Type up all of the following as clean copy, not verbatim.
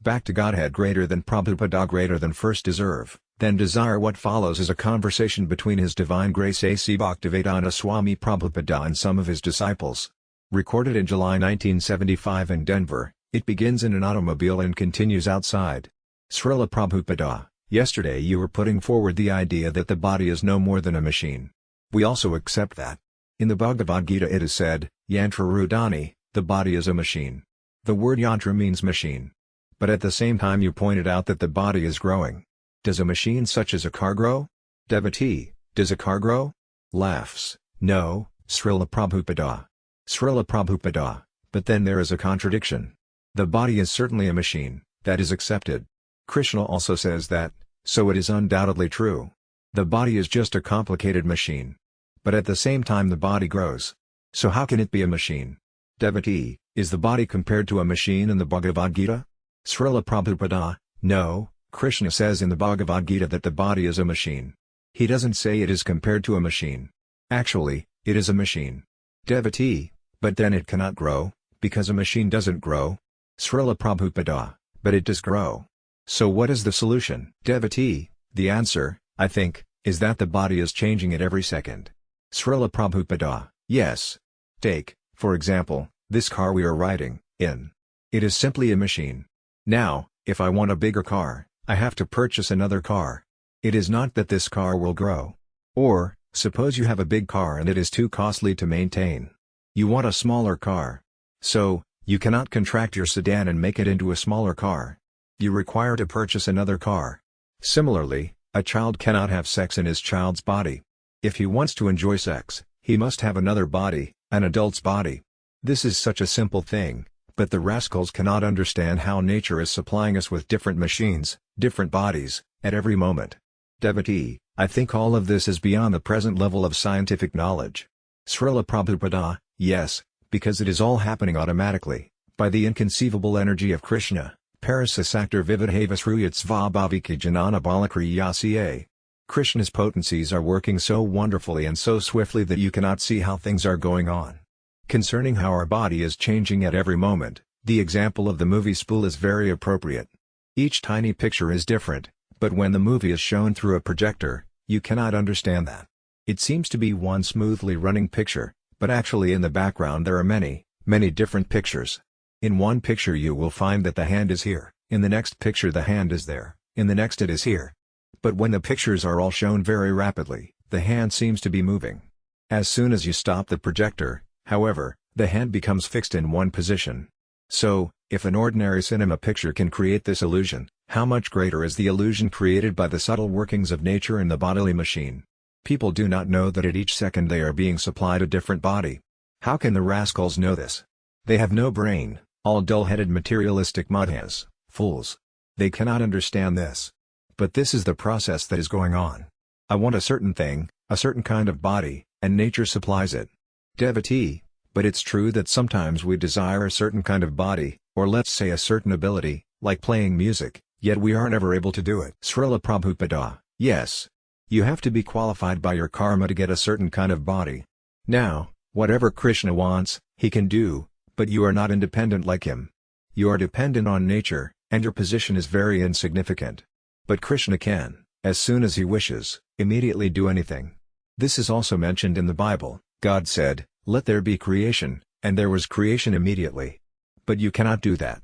back to Godhead greater than Prabhupada greater than first deserve, then desire. What follows is a conversation between His Divine Grace A.C. Bhaktivedanta Swami Prabhupada and some of his disciples. Recorded in July 1975 in Denver, it begins in an automobile and continues outside. Srila Prabhupada, yesterday you were putting forward the idea that the body is no more than a machine. We also accept that. In the Bhagavad Gita it is said, Yantra Rudani, the body is a machine. The word yantra means machine. But at the same time you pointed out that the body is growing. Does a machine such as a car grow? Devotee, does a car grow? Laughs, no, Srila Prabhupada. Srila Prabhupada, but then there is a contradiction. The body is certainly a machine, that is accepted. Krishna also says that, so it is undoubtedly true. The body is just a complicated machine. But at the same time the body grows. So how can it be a machine? Devotee, is the body compared to a machine in the Bhagavad Gita? Srila Prabhupada, no, Krishna says in the Bhagavad Gita that the body is a machine. He doesn't say it is compared to a machine. Actually, it is a machine. Devotee, but then it cannot grow, because a machine doesn't grow. Srila Prabhupada, but it does grow. So what is the solution? Devotee, the answer, I think, is that the body is changing at every second. Srila Prabhupada, yes. Take, for example, this car we are riding in. It is simply a machine. Now, if I want a bigger car, I have to purchase another car. It is not that this car will grow. Or, suppose you have a big car and it is too costly to maintain. You want a smaller car. So, you cannot contract your sedan and make it into a smaller car. You require to purchase another car. Similarly, a child cannot have sex in his child's body. If he wants to enjoy sex, he must have another body, an adult's body. This is such a simple thing, but the rascals cannot understand how nature is supplying us with different machines, different bodies, at every moment. Devotee, I think all of this is beyond the present level of scientific knowledge. Srila Prabhupada, yes, because it is all happening automatically, by the inconceivable energy of Krishna, Parasasaktar Vividhavasruyat Svabhaviki Janana Balakriyasiye. Krishna's potencies are working so wonderfully and so swiftly that you cannot see how things are going on. Concerning how our body is changing at every moment, the example of the movie spool is very appropriate. Each tiny picture is different, but when the movie is shown through a projector, you cannot understand that. It seems to be one smoothly running picture, but actually in the background there are many, many different pictures. In one picture you will find that the hand is here, in the next picture the hand is there, in the next it is here. But when the pictures are all shown very rapidly, the hand seems to be moving. As soon as you stop the projector, however, the hand becomes fixed in one position. So, if an ordinary cinema picture can create this illusion, how much greater is the illusion created by the subtle workings of nature in the bodily machine? People do not know that at each second they are being supplied a different body. How can the rascals know this? They have no brain, all dull-headed materialistic mudheads, fools. They cannot understand this. But this is the process that is going on. I want a certain thing, a certain kind of body, and nature supplies it. Devotee, but it's true that sometimes we desire a certain kind of body, or let's say a certain ability, like playing music, yet we are never able to do it. Srila Prabhupada, yes. You have to be qualified by your karma to get a certain kind of body. Now, whatever Krishna wants, he can do, but you are not independent like him. You are dependent on nature, and your position is very insignificant. But Krishna can, as soon as he wishes, immediately do anything. This is also mentioned in the Bible. God said, "Let there be creation," and there was creation immediately. But you cannot do that.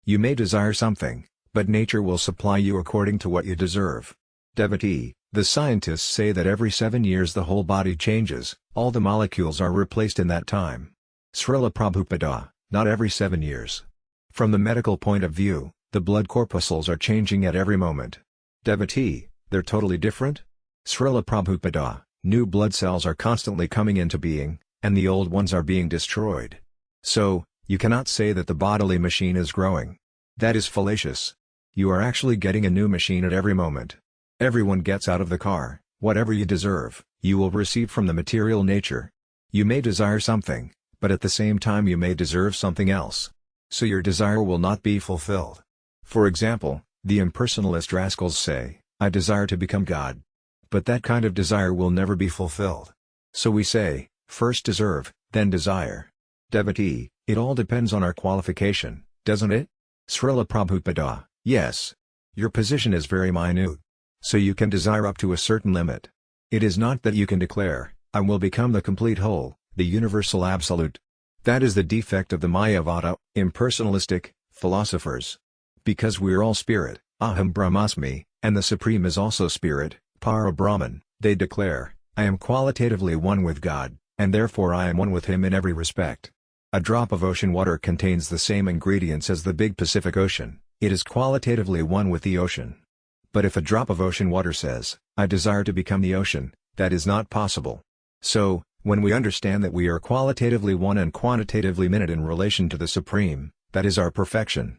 You may desire something, but nature will supply you according to what you deserve. Devotee, the scientists say that every 7 years the whole body changes, all the molecules are replaced in that time. Srila Prabhupada, not every 7 years. From the medical point of view, the blood corpuscles are changing at every moment. Devotee, they're totally different? Srila Prabhupada, new blood cells are constantly coming into being, and the old ones are being destroyed. So, you cannot say that the bodily machine is growing. That is fallacious. You are actually getting a new machine at every moment. Everyone gets out of the car, whatever you deserve, you will receive from the material nature. You may desire something, but at the same time you may deserve something else. So your desire will not be fulfilled. For example, the impersonalist rascals say, "I desire to become God." But that kind of desire will never be fulfilled. So we say, first deserve, then desire. Devotee, it all depends on our qualification, doesn't it? Srila Prabhupada, yes. Your position is very minute. So you can desire up to a certain limit. It is not that you can declare, I will become the complete whole, the universal absolute. That is the defect of the Mayavada, impersonalistic, philosophers. Because we are all spirit, Aham Brahmasmi, and the Supreme is also spirit, Para Brahman, they declare, I am qualitatively one with God, and therefore I am one with Him in every respect. A drop of ocean water contains the same ingredients as the big Pacific Ocean, it is qualitatively one with the ocean. But if a drop of ocean water says, I desire to become the ocean, that is not possible. So, when we understand that we are qualitatively one and quantitatively minute in relation to the Supreme, that is our perfection.